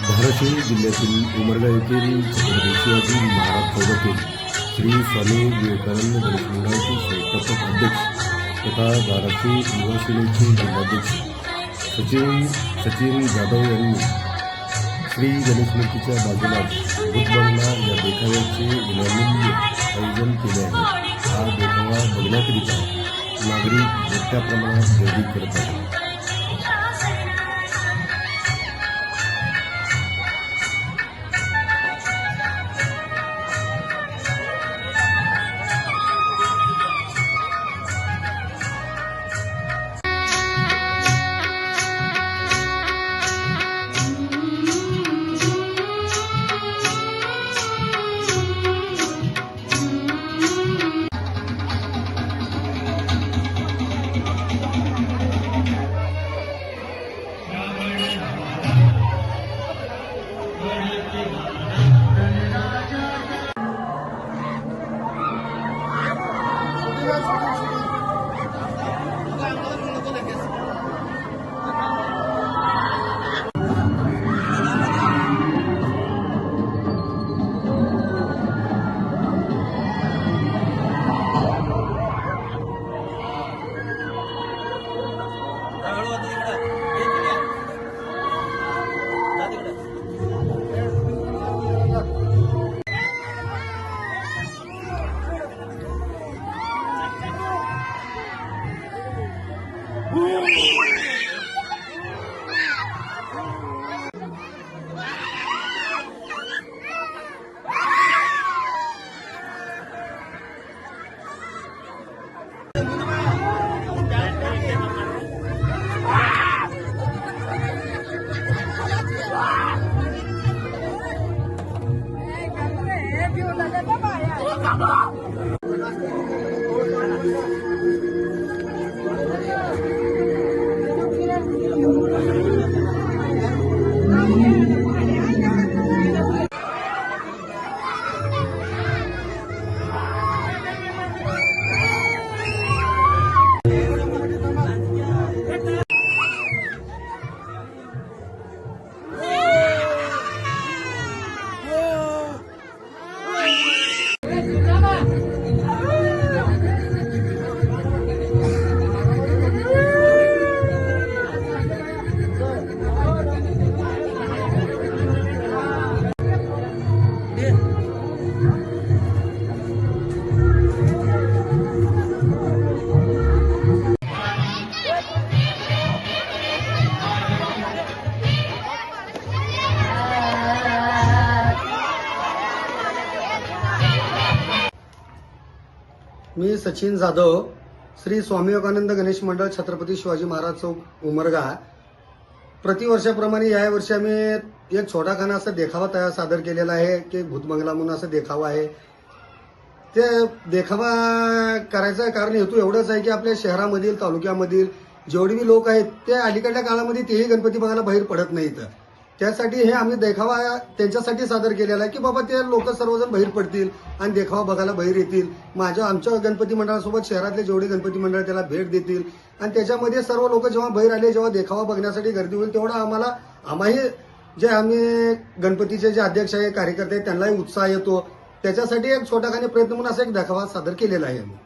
धाराशिव जिल्ह्यातील उमरगा येथील छत्रपती शिवाजी महाराज चौकातील श्री स्वामी विवेकानंद गणेश मंडळाचे संस्थापक अध्यक्ष तथा धाराशिव युवा सेनेचे जिल्हाध्यक्ष सचिन जाधव यांनी श्री गणेश मूर्तीच्या बाजूला भूतबंगला या देखाव्याचे विनामूल्य आयोजन केले आहे। हा देखावा बघण्याकरिता नागरिक मोठ्या प्रमाणात गर्दी करत आहेत। मी सचिन जाधव, श्री स्वामी विवेकानंद गणेश मंडळ छत्रपती शिवाजी महाराज चौक उमरगा। प्रतिवर्षाप्रमाणे या वर्षी आम्ही एक छोटाखाना असा देखावा सादर केलेला आहे की भूतबंगला म्हणून असा देखावा आहे। ते देखावा करायचं कारण हेतू एवढंच आहे की आपल्या शहरामधील तालुक्यामधील जेवढे बी लोक आहेत ते अलीकडल्या काळामध्ये तेही गणपती बघायला बाहेर पडत नाहीत। त्यासाठी हे आम्ही देखावा त्यांच्यासाठी सादर केलेला आहे की बाबा ते लोक सर्वजण बाहेर पडतील आणि देखावा बघायला बाहेर येतील। आमच्या गणपती मंडळासोबत शहरातले जेवढे गणपती मंडळ त्याला भेट देतील आणि त्याच्यामध्ये सर्व लोक जेव्हा बाहेर आले, जेव्हा देखावा बघण्यासाठी गर्दी होईल, तेवढा आम्हाही जे आम्ही गणपतीचे जे अध्यक्ष आहे, कार्यकर्ते आहेत, त्यांनाही उत्साह येतो। त्याच्यासाठी एक छोटाखानी प्रयत्न म्हणून असा एक देखावा सादर केलेला आहे आम्ही।